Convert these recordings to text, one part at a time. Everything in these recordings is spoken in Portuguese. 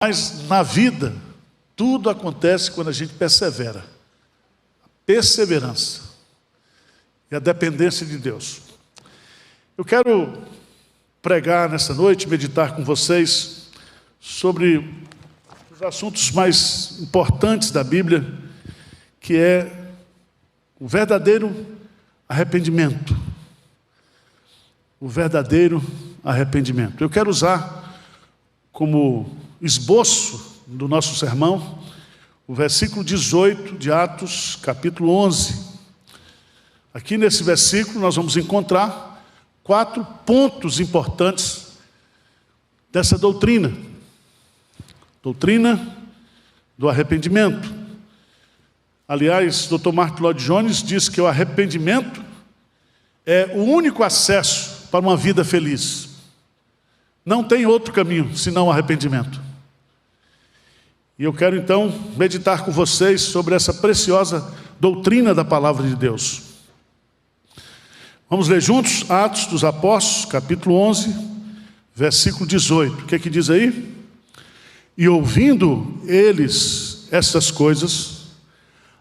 Mas na vida, tudo acontece quando a gente persevera. A perseverança e a dependência de Deus. Eu quero pregar nessa noite, meditar com vocês sobre os assuntos mais importantes da Bíblia, que é o verdadeiro arrependimento. O verdadeiro arrependimento. Eu quero usar como esboço do nosso sermão o versículo 18 de Atos, capítulo 11. Aqui nesse versículo nós vamos encontrar 4 pontos importantes dessa doutrina. Doutrina do arrependimento. Aliás, Dr. Martin Lloyd-Jones diz que o arrependimento é o único acesso para uma vida feliz. Não tem outro caminho senão o arrependimento. E eu quero então meditar com vocês sobre essa preciosa doutrina da palavra de Deus. Vamos ler juntos Atos dos Apóstolos, capítulo 11, versículo 18. O que é que diz aí? E ouvindo eles essas coisas,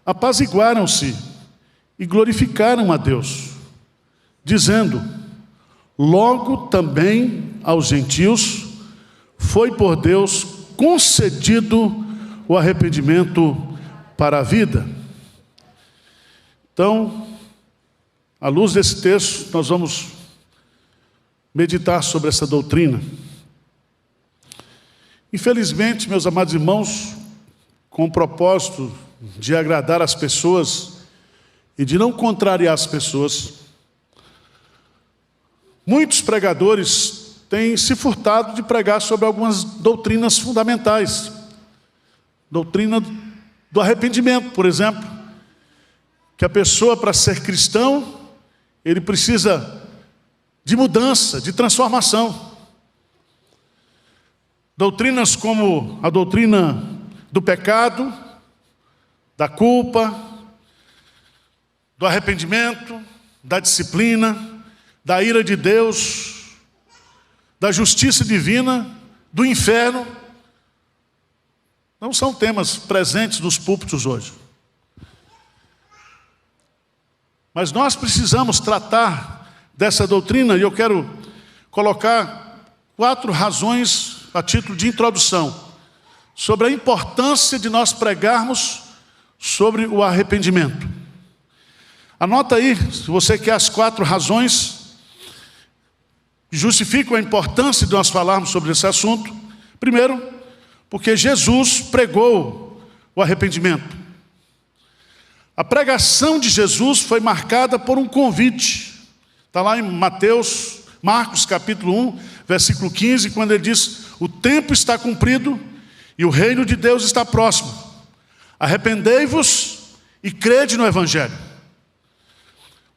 apaziguaram-se e glorificaram a Deus, dizendo: logo também aos gentios foi por Deus concedido o arrependimento para a vida. Então, à luz desse texto, nós vamos meditar sobre essa doutrina. Infelizmente, meus amados irmãos, com o propósito de agradar as pessoas e de não contrariar as pessoas, muitos pregadores têm se furtado de pregar sobre algumas doutrinas fundamentais. Doutrina do arrependimento, por exemplo, que a pessoa, para ser cristão, ele precisa de mudança, de transformação. Doutrinas como a doutrina do pecado, da culpa, do arrependimento, da disciplina, da ira de Deus, da justiça divina, do inferno, não são temas presentes nos púlpitos hoje. Mas nós precisamos tratar dessa doutrina, e eu quero colocar 4 razões a título de introdução, sobre a importância de nós pregarmos sobre o arrependimento. Anota aí, se você quer, as 4 razões que justificam a importância de nós falarmos sobre esse assunto. Primeiro, porque Jesus pregou o arrependimento. A pregação de Jesus foi marcada por um convite. Está lá em Marcos capítulo 1, versículo 15, quando ele diz: o tempo está cumprido e o reino de Deus está próximo. Arrependei-vos e crede no Evangelho.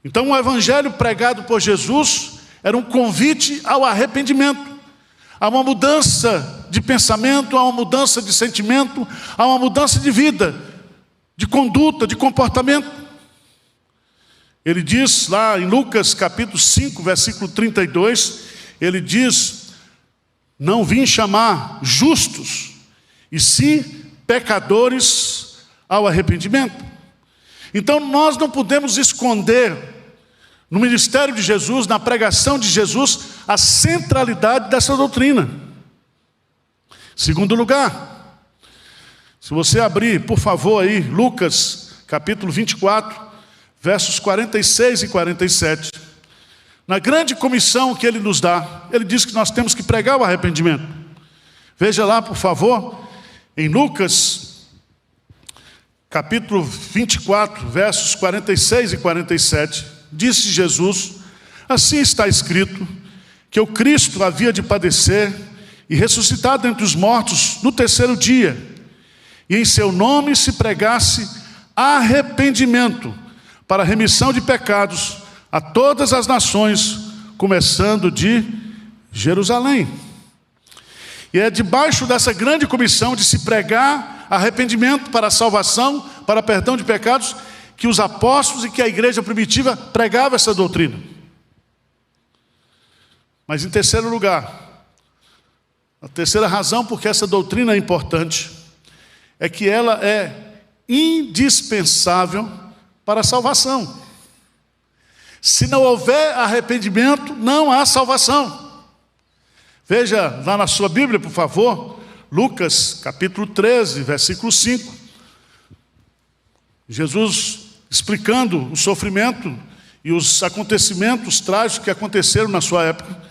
Então, o Evangelho pregado por Jesus era um convite ao arrependimento, a uma mudança de pensamento, a uma mudança de sentimento, a uma mudança de vida, de conduta, de comportamento. Ele diz lá em Lucas capítulo 5, versículo 32, ele diz: não vim chamar justos, e sim pecadores ao arrependimento. Então nós não podemos esconder no ministério de Jesus, na pregação de Jesus, a centralidade dessa doutrina. Segundo lugar, se você abrir, por favor, aí, Lucas, capítulo 24, versos 46 e 47. Na grande comissão que ele nos dá, ele diz que nós temos que pregar o arrependimento. Veja lá, por favor, em Lucas, capítulo 24, versos 46 e 47. Disse Jesus: assim está escrito, que o Cristo havia de padecer e ressuscitar dentre os mortos no 3º dia, e em seu nome se pregasse arrependimento para remissão de pecados a todas as nações, começando de Jerusalém. E é debaixo dessa grande comissão de se pregar arrependimento para a salvação, para perdão de pecados, que os apóstolos e que a igreja primitiva pregava essa doutrina. Mas em terceiro lugar, A terceira razão porque essa doutrina é importante é que ela é indispensável para a salvação. Se não houver arrependimento, não há salvação. Veja lá na sua Bíblia, por favor, Lucas capítulo 13, versículo 5. Jesus explicando o sofrimento e os acontecimentos trágicos que aconteceram na sua época,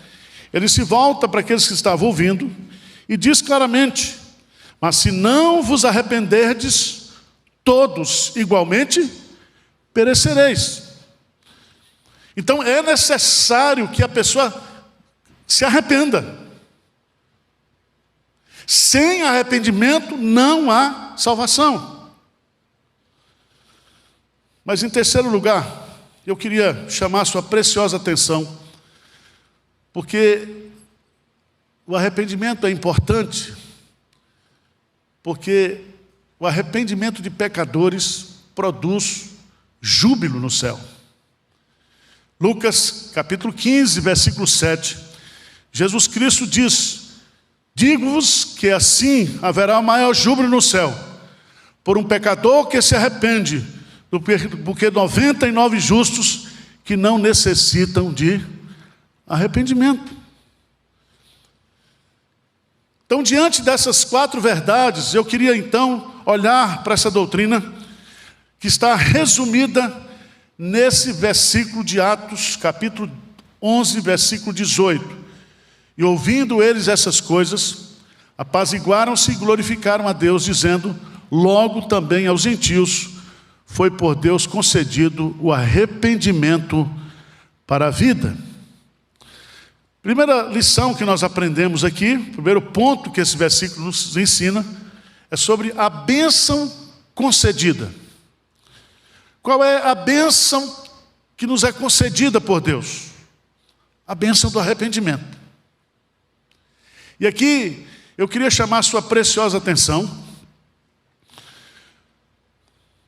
ele se volta para aqueles que estavam ouvindo e diz claramente: mas se não vos arrependerdes, todos igualmente perecereis. Então é necessário que a pessoa se arrependa. Sem arrependimento não há salvação. Mas em terceiro lugar, eu queria chamar a sua preciosa atenção, porque o arrependimento é importante, porque o arrependimento de pecadores produz júbilo no céu. Lucas capítulo 15, versículo 7, Jesus Cristo diz: digo-vos que assim haverá maior júbilo no céu por um pecador que se arrepende, do que 99 justos que não necessitam de arrependimento. Então, diante dessas 4 verdades, eu queria então olhar para essa doutrina que está resumida nesse versículo de Atos, capítulo 11, versículo 18. E ouvindo eles essas coisas, apaziguaram-se e glorificaram a Deus, dizendo: logo também aos gentios foi por Deus concedido o arrependimento para a vida. Primeira lição que nós aprendemos aqui, primeiro ponto que esse versículo nos ensina, é sobre a bênção concedida. Qual é a bênção que nos é concedida por Deus? A bênção do arrependimento. E aqui eu queria chamar a sua preciosa atenção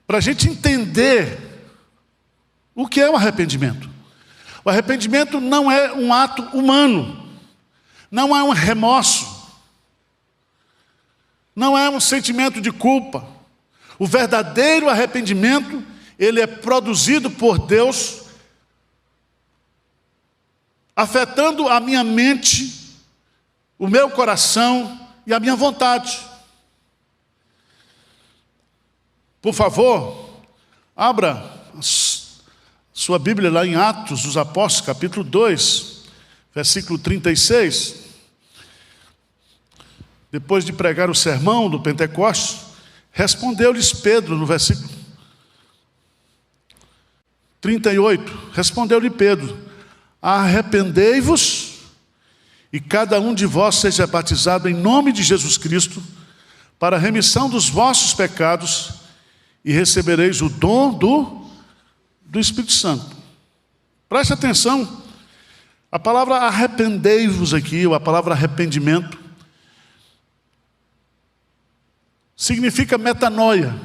para a gente entender o que é o arrependimento. O arrependimento não é um ato humano, não é um remorso, não é um sentimento de culpa. O verdadeiro arrependimento, ele é produzido por Deus, afetando a minha mente, o meu coração e a minha vontade. Por favor, abra sua Bíblia lá em Atos dos Apóstolos, capítulo 2, versículo 36. Depois de pregar o sermão do Pentecostes, respondeu-lhes Pedro, no versículo 38, respondeu-lhe Pedro: arrependei-vos e cada um de vós seja batizado em nome de Jesus Cristo para a remissão dos vossos pecados, e recebereis o dom do Espírito Santo. Preste atenção, a palavra arrependei-vos aqui, ou a palavra arrependimento, significa metanoia.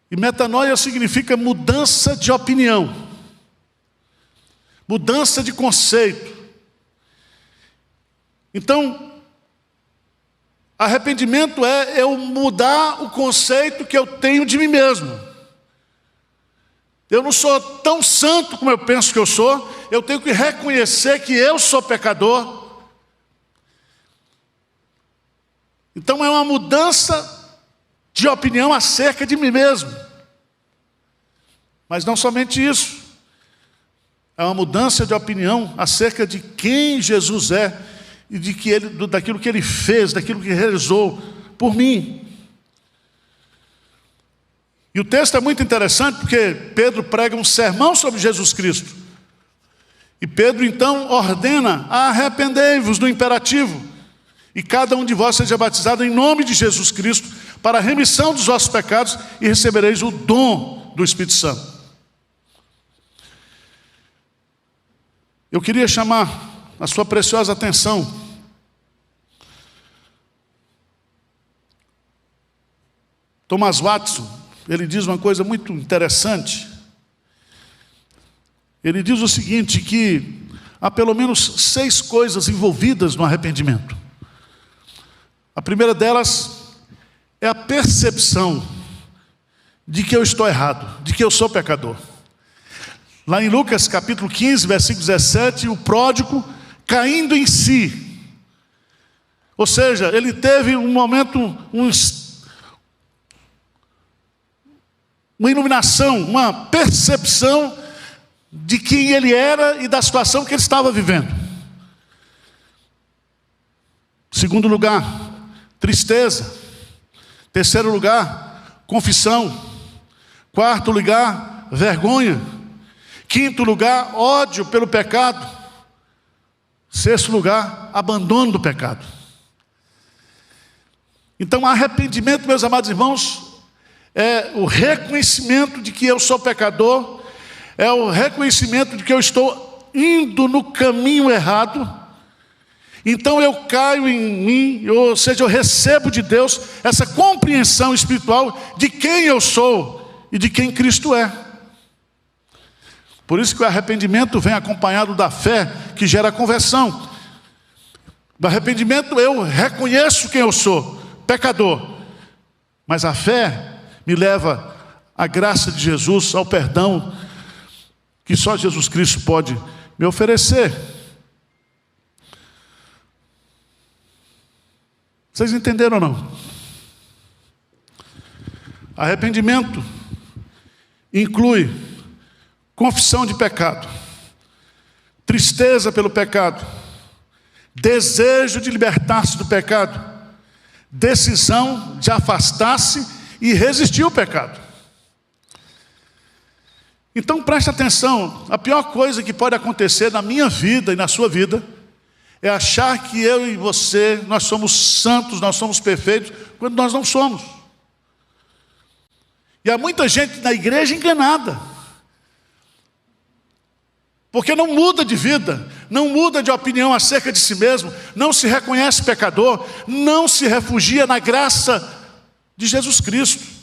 E metanoia significa mudança de opinião, mudança de conceito. Então, arrependimento é eu mudar o conceito que eu tenho de mim mesmo. Eu não sou tão santo como eu penso que eu sou, eu tenho que reconhecer que eu sou pecador. Então é uma mudança de opinião acerca de mim mesmo. Mas não somente isso, é uma mudança de opinião acerca de quem Jesus é e daquilo que Ele fez, daquilo que realizou por mim. E o texto é muito interessante porque Pedro prega um sermão sobre Jesus Cristo. E Pedro então ordena: arrependei-vos, no imperativo, e cada um de vós seja batizado em nome de Jesus Cristo para a remissão dos vossos pecados, e recebereis o dom do Espírito Santo. Eu queria chamar a sua preciosa atenção Thomas Watson, ele diz uma coisa muito interessante. Ele diz o seguinte, que há pelo menos 6 coisas envolvidas no arrependimento. A primeira delas é a percepção de que eu estou errado, de que eu sou pecador. Lá em Lucas capítulo 15, versículo 17, o pródigo caindo em si. Ou seja, ele teve um momento, uma iluminação, uma percepção de quem ele era e da situação que ele estava vivendo. Segundo lugar, tristeza. Terceiro lugar, confissão. Quarto lugar, vergonha. Quinto lugar, ódio pelo pecado. Sexto lugar, abandono do pecado. Então, arrependimento, meus amados irmãos, é o reconhecimento de que eu sou pecador, é o reconhecimento de que eu estou indo no caminho errado. Então eu caio em mim, ou seja, eu recebo de Deus essa compreensão espiritual de quem eu sou e de quem Cristo é. Por isso que o arrependimento vem acompanhado da fé que gera a conversão. Do arrependimento eu reconheço quem eu sou, pecador. Mas a fé me leva à graça de Jesus, ao perdão que só Jesus Cristo pode me oferecer. Vocês entenderam ou não? Arrependimento inclui confissão de pecado, tristeza pelo pecado, desejo de libertar-se do pecado, decisão de afastar-se e resistir ao pecado. Então preste atenção, a pior coisa que pode acontecer na minha vida e na sua vida é achar que eu e você, nós somos santos, nós somos perfeitos, quando nós não somos. E há muita gente na igreja enganada, porque não muda de vida, não muda de opinião acerca de si mesmo, não se reconhece pecador, não se refugia na graça de Jesus Cristo.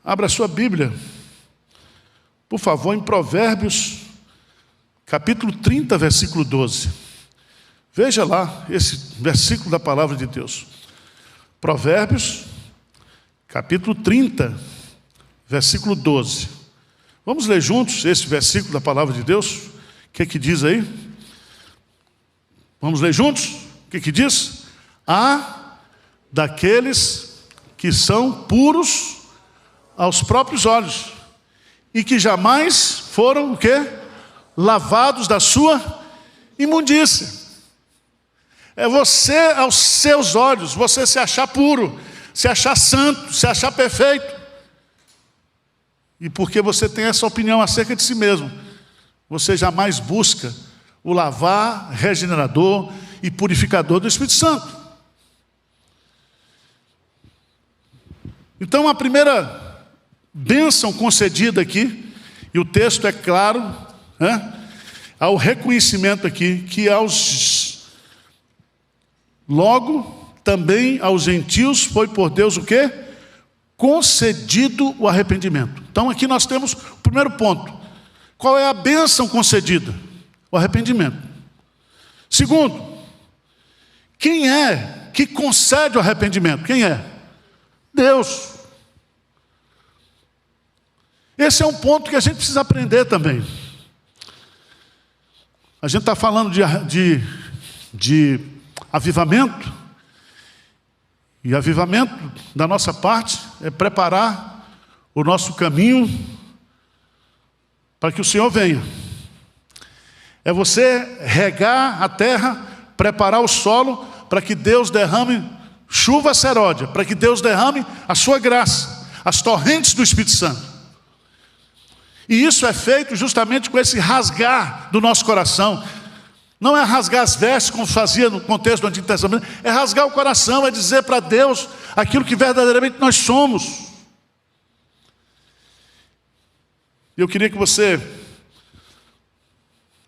Abra sua Bíblia, por favor, em Provérbios, capítulo 30, versículo 12. Veja lá esse versículo da palavra de Deus. Provérbios, capítulo 30, versículo 12. Vamos ler juntos esse versículo da palavra de Deus? O que é que diz aí? Vamos ler juntos? O que é que diz? Há daqueles que são puros aos próprios olhos e que jamais foram o quê? Lavados da sua imundícia. É você, aos seus olhos, você se achar puro, se achar santo, se achar perfeito. E porque você tem essa opinião acerca de si mesmo, você jamais busca o lavar regenerador e purificador do Espírito Santo. Então a primeira bênção concedida aqui, e o texto é claro, há o reconhecimento aqui que logo também aos gentios foi por Deus o quê? Concedido o arrependimento. Então aqui nós temos o primeiro ponto. Qual é a bênção concedida? O arrependimento. Segundo, quem é que concede o arrependimento? Quem é? Deus. Esse é um ponto que a gente precisa aprender também. A gente está falando de avivamento, e avivamento da nossa parte é preparar o nosso caminho para que o Senhor venha. É você regar a terra, preparar o solo para que Deus derrame chuva seródia, para que Deus derrame a sua graça, as torrentes do Espírito Santo. E isso é feito justamente com esse rasgar do nosso coração. Não é rasgar as vestes, como fazia no contexto do Antigo Testamento, é rasgar o coração, é dizer para Deus aquilo que verdadeiramente nós somos. Eu queria que você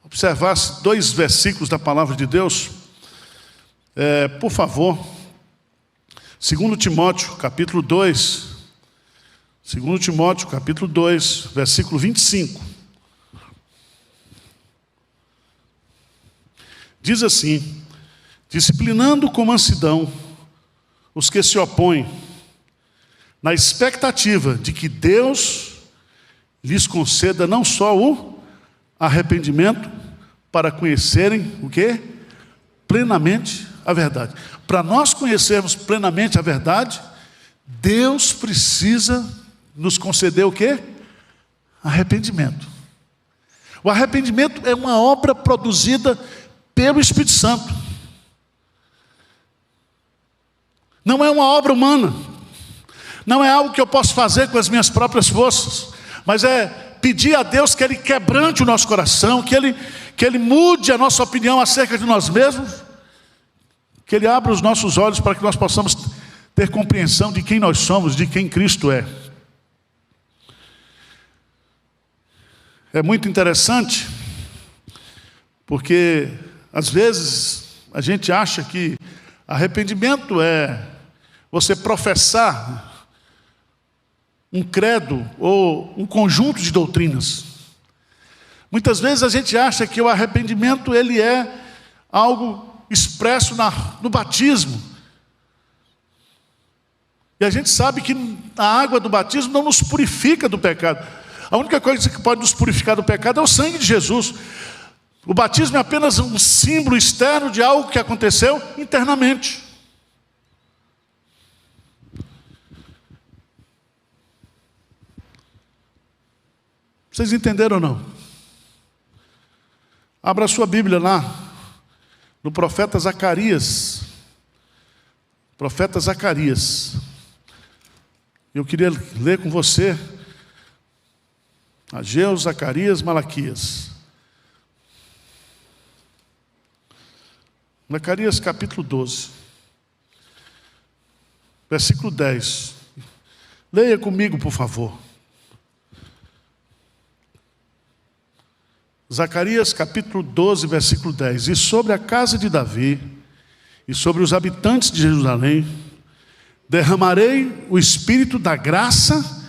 observasse 2 versículos da palavra de Deus. Por favor, 2 Timóteo, capítulo 2, 2 Timóteo, capítulo 2, versículo 25. Diz assim: disciplinando com mansidão os que se opõem, na expectativa de que Deus lhes conceda não só o arrependimento, para conhecerem o quê? Plenamente a verdade. Para nós conhecermos plenamente a verdade, Deus precisa nos conceder o quê? Arrependimento. O arrependimento é uma obra produzida pelo Espírito Santo. Não é uma obra humana. Não é algo que eu posso fazer com as minhas próprias forças. Mas é pedir a Deus que Ele quebrante o nosso coração, que Ele mude a nossa opinião acerca de nós mesmos, que Ele abra os nossos olhos para que nós possamos ter compreensão de quem nós somos, de quem Cristo é. É muito interessante, porque às vezes a gente acha que arrependimento é você professar um credo ou um conjunto de doutrinas. Muitas vezes a gente acha que o arrependimento ele é algo expresso no batismo. E a gente sabe que a água do batismo não nos purifica do pecado. A única coisa que pode nos purificar do pecado é o sangue de Jesus. O batismo é apenas um símbolo externo de algo que aconteceu internamente. Vocês entenderam ou não? Abra a sua Bíblia lá, no profeta Zacarias. Profeta Zacarias. Eu queria ler com você Ageu, Zacarias, Malaquias. Zacarias capítulo 12, versículo 10. Leia comigo, por favor. Zacarias capítulo 12, versículo 10. E sobre a casa de Davi, e sobre os habitantes de Jerusalém, derramarei o espírito da graça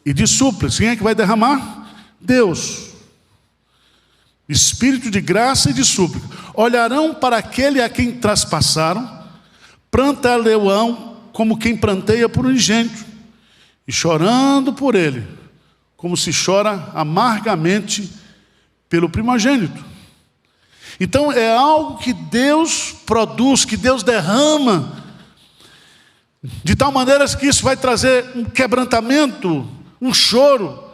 e de súplicas. Quem é que vai derramar? Deus. Espírito de graça e de súplica. Olharão para aquele a quem traspassaram, prantearão como quem pranteia por um unigênito, e chorando por ele, como se chora amargamente pelo primogênito. Então é algo que Deus produz, que Deus derrama, de tal maneira que isso vai trazer um quebrantamento, um choro.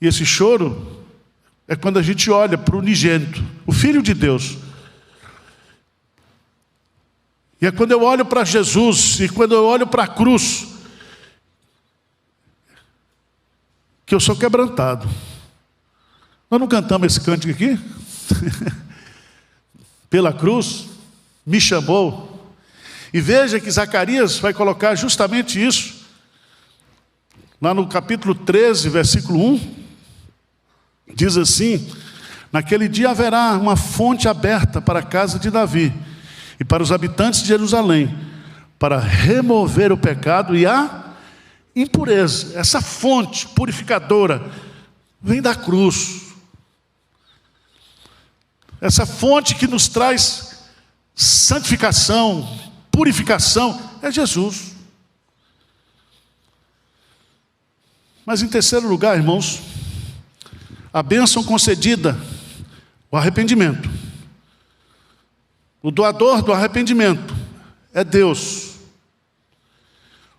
E esse choro é quando a gente olha para o unigênito, o Filho de Deus. E é quando eu olho para Jesus, e quando eu olho para a cruz, que eu sou quebrantado. Nós não cantamos esse cântico aqui? Pela cruz, me chamou. E veja que Zacarias vai colocar justamente isso, lá no capítulo 13, versículo 1, diz assim: naquele dia haverá uma fonte aberta para a casa de Davi e para os habitantes de Jerusalém, para remover o pecado e a impureza. Essa fonte purificadora vem da cruz. Essa fonte que nos traz santificação, purificação, é Jesus. Mas em terceiro lugar, irmãos, a bênção concedida, o arrependimento. O doador do arrependimento é Deus.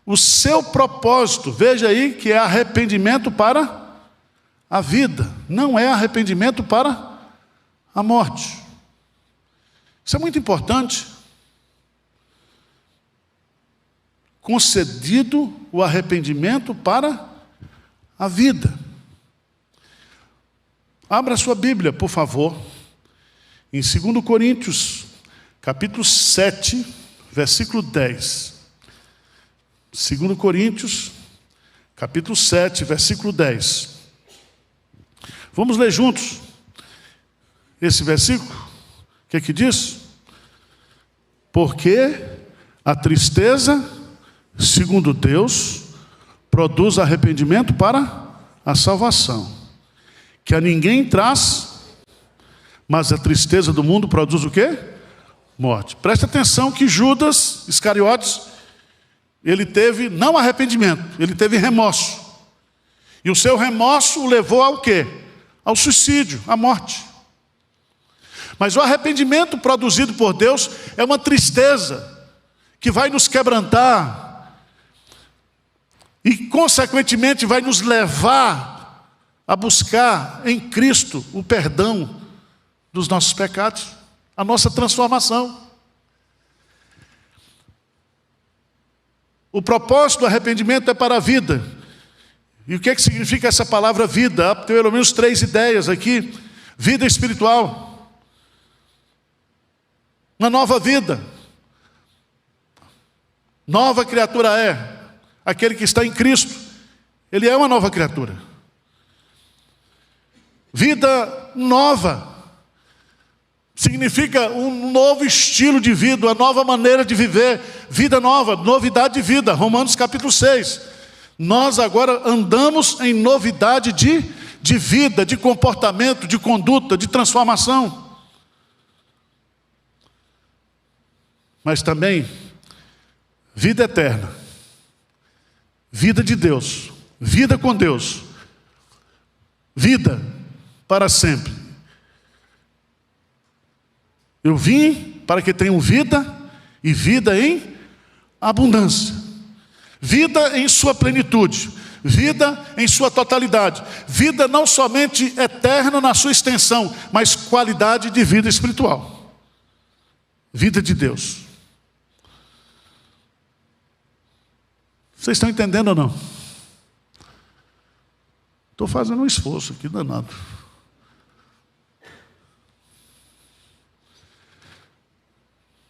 O seu propósito, veja aí que é arrependimento para a vida, não é arrependimento para a morte. Isso é muito importante. Concedido o arrependimento para a vida. Abra a sua Bíblia, por favor, em 2 Coríntios, capítulo 7, versículo 10. 2 Coríntios, capítulo 7, versículo 10. Vamos ler juntos esse versículo. O que é que diz? Porque a tristeza segundo Deus, produz arrependimento para a salvação, que a ninguém traz, mas a tristeza do mundo produz o quê? Morte. Preste atenção que Judas Iscariotes, ele teve não arrependimento, ele teve remorso. E o seu remorso o levou ao quê? Ao suicídio, à morte. Mas o arrependimento produzido por Deus é uma tristeza que vai nos quebrantar e, consequentemente, vai nos levar a buscar em Cristo o perdão dos nossos pecados, a nossa transformação. O propósito do arrependimento é para a vida. E o que significa essa palavra vida? Há pelo menos 3 ideias aqui. Vida espiritual. Uma nova vida. Nova criatura é aquele que está em Cristo. Ele é uma nova criatura. Vida nova significa um novo estilo de vida, uma nova maneira de viver. Vida nova, novidade de vida. Romanos capítulo 6. Nós agora andamos em novidade de vida, de comportamento, de conduta, de transformação. Mas também vida eterna, vida de Deus, vida com Deus, vida para sempre. Eu vim para que tenham vida e vida em abundância. Vida em sua plenitude, vida em sua totalidade, vida não somente eterna na sua extensão, mas qualidade de vida espiritual, vida de Deus. Vocês estão entendendo ou não? Estou fazendo um esforço aqui danado.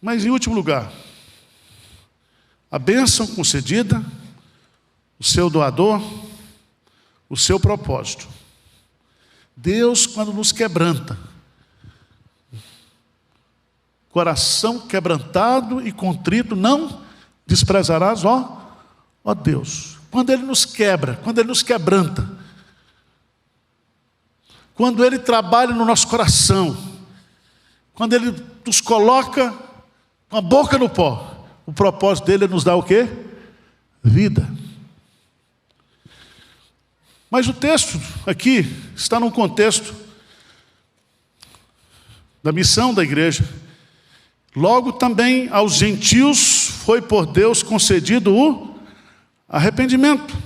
Mas em último lugar, a bênção concedida, o seu doador, o seu propósito. Deus, quando nos quebranta, coração quebrantado e contrito, não desprezarás, ó Deus. Quando Ele nos quebra, quando Ele nos quebranta, quando Ele trabalha no nosso coração, quando Ele nos coloca com a boca no pó, o propósito dele é nos dar o quê? Vida. Mas o texto aqui está num contexto da missão da igreja. Logo também aos gentios foi por Deus concedido o arrependimento.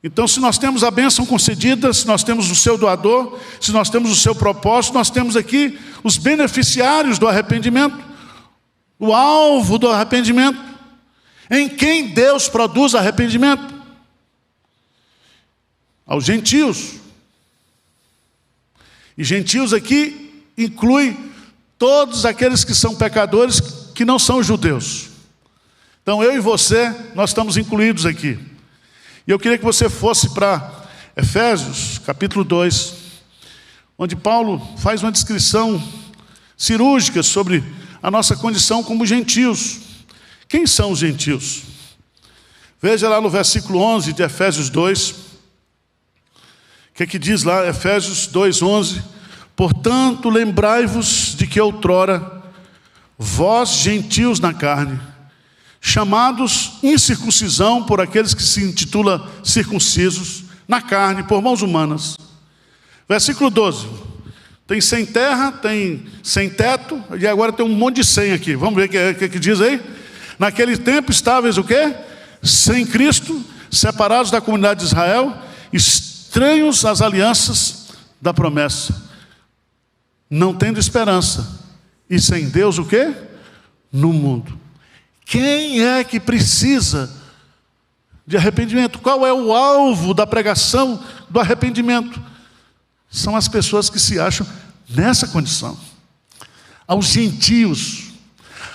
Então, se nós temos a bênção concedida, se nós temos o seu doador, se nós temos o seu propósito, nós temos aqui os beneficiários do arrependimento. O alvo do arrependimento, em quem Deus produz arrependimento? Aos gentios. E gentios aqui inclui todos aqueles que são pecadores que não são judeus. Então eu e você, nós estamos incluídos aqui. E eu queria que você fosse para Efésios, capítulo 2, onde Paulo faz uma descrição cirúrgica sobre a nossa condição como gentios. Quem são os gentios? Veja lá no versículo 11 de Efésios 2. O que é que diz lá? Efésios 2:11. Portanto, lembrai-vos de que outrora, vós gentios na carne, chamados incircuncisão por aqueles que se intitulam circuncisos, na carne, por mãos humanas. Versículo 12. Tem sem terra, tem sem teto, e agora tem um monte de sem aqui. Vamos ver o que diz aí? Naquele tempo estáveis o quê? Sem Cristo, separados da comunidade de Israel, estranhos às alianças da promessa, não tendo esperança, e sem Deus o quê? No mundo. Quem é que precisa de arrependimento? Qual é o alvo da pregação do arrependimento? São as pessoas que se acham nessa condição. Aos gentios,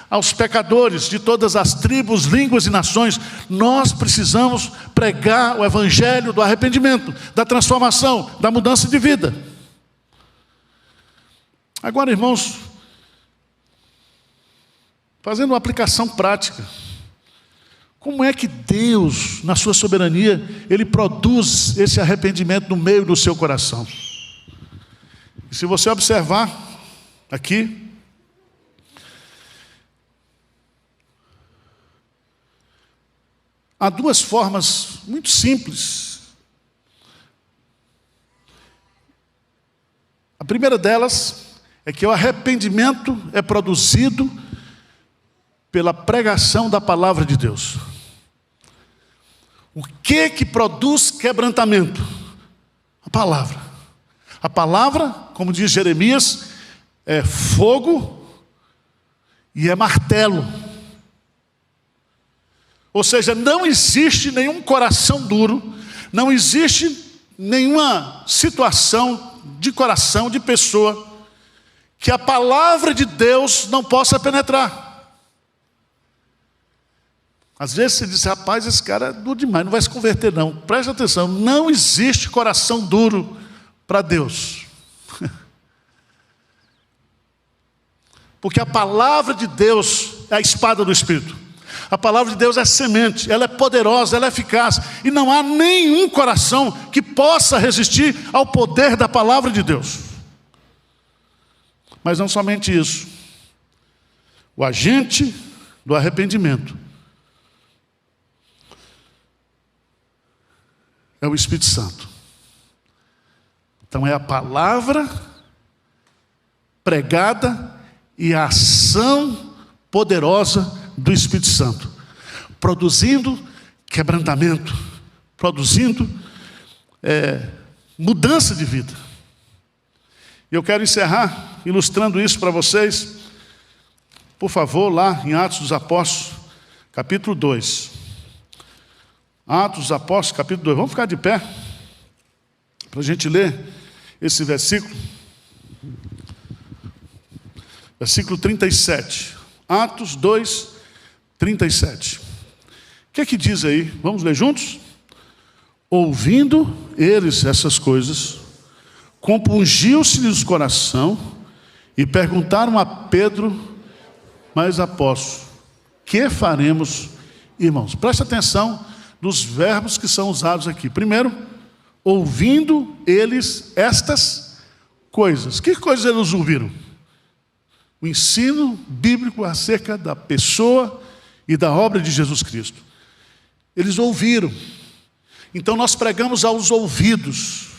aos pecadores de todas as tribos, línguas e nações, nós precisamos pregar o evangelho do arrependimento, da transformação, da mudança de vida. Agora, irmãos, fazendo uma aplicação prática, Como é que Deus, na sua soberania, Ele produz esse arrependimento no meio do seu coração? E se você observar aqui, há duas formas muito simples. A primeira delas é que o arrependimento é produzido pela pregação da palavra de Deus. O que produz quebrantamento? A palavra. A palavra, como diz Jeremias, é fogo e é martelo. Ou seja, não existe nenhum coração duro, não existe nenhuma situação de coração, de pessoa, que a palavra de Deus não possa penetrar. Às vezes você diz, rapaz, esse cara é duro demais, não vai se converter não. Preste atenção, não existe coração duro para Deus. Porque a palavra de Deus é a espada do Espírito. A palavra de Deus é semente, ela é poderosa, ela é eficaz. E não há nenhum coração que possa resistir ao poder da palavra de Deus. Mas não somente isso. O agente do arrependimento é o Espírito Santo. Então é a palavra pregada e a ação poderosa do Espírito Santo, produzindo quebrantamento, produzindo mudança de vida. E eu quero encerrar ilustrando isso para vocês. Por favor, lá em Atos dos Apóstolos, capítulo 2. Atos dos Apóstolos, capítulo 2. Vamos ficar de pé para a gente ler esse versículo. Versículo 37. Atos 2, 37. O que é que diz aí? Vamos ler juntos? Ouvindo eles essas coisas, compungiu-se-lhes o coração e perguntaram a Pedro, mas apóstolo, que faremos, irmãos? Preste atenção dos verbos que são usados aqui. Primeiro, ouvindo eles estas coisas. Que coisas eles ouviram? O ensino bíblico acerca da pessoa e da obra de Jesus Cristo. Eles ouviram. Então nós pregamos aos ouvidos.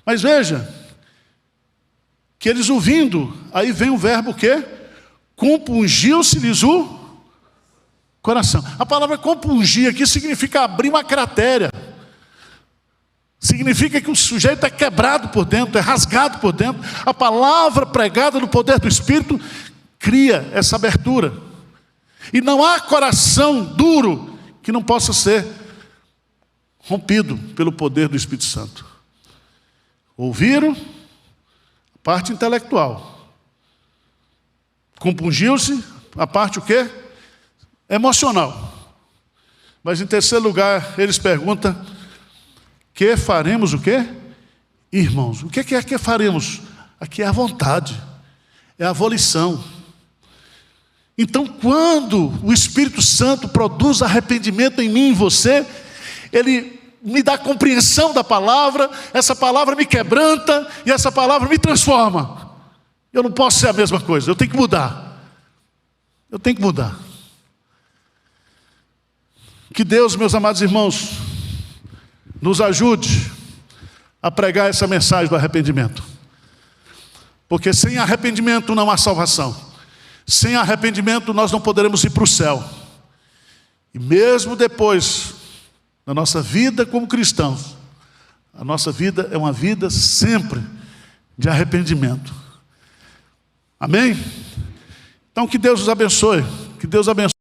Mas veja, que eles ouvindo, aí vem o verbo o quê? Compungiu-se-lhes o coração. A palavra compungir aqui significa abrir uma cratera. Significa que o sujeito é quebrado por dentro, é rasgado por dentro. A palavra pregada no poder do Espírito cria essa abertura. E não há coração duro que não possa ser rompido pelo poder do Espírito Santo. Ouviram a parte intelectual. Compungiu-se a parte o quê? Emocional. Mas em terceiro lugar, eles perguntam: que faremos o quê? Irmãos, o que é que faremos? Aqui é a vontade, é a volição. Então, quando o Espírito Santo produz arrependimento em mim e em você, Ele me dá compreensão da palavra, essa palavra me quebranta e essa palavra me transforma. Eu não posso ser a mesma coisa, eu tenho que mudar. Eu tenho que mudar. Que Deus, meus amados irmãos, nos ajude a pregar essa mensagem do arrependimento. Porque sem arrependimento não há salvação. Sem arrependimento nós não poderemos ir para o céu. E mesmo depois da nossa vida como cristãos, a nossa vida é uma vida sempre de arrependimento. Amém? Então que Deus nos abençoe. Que Deus abençoe.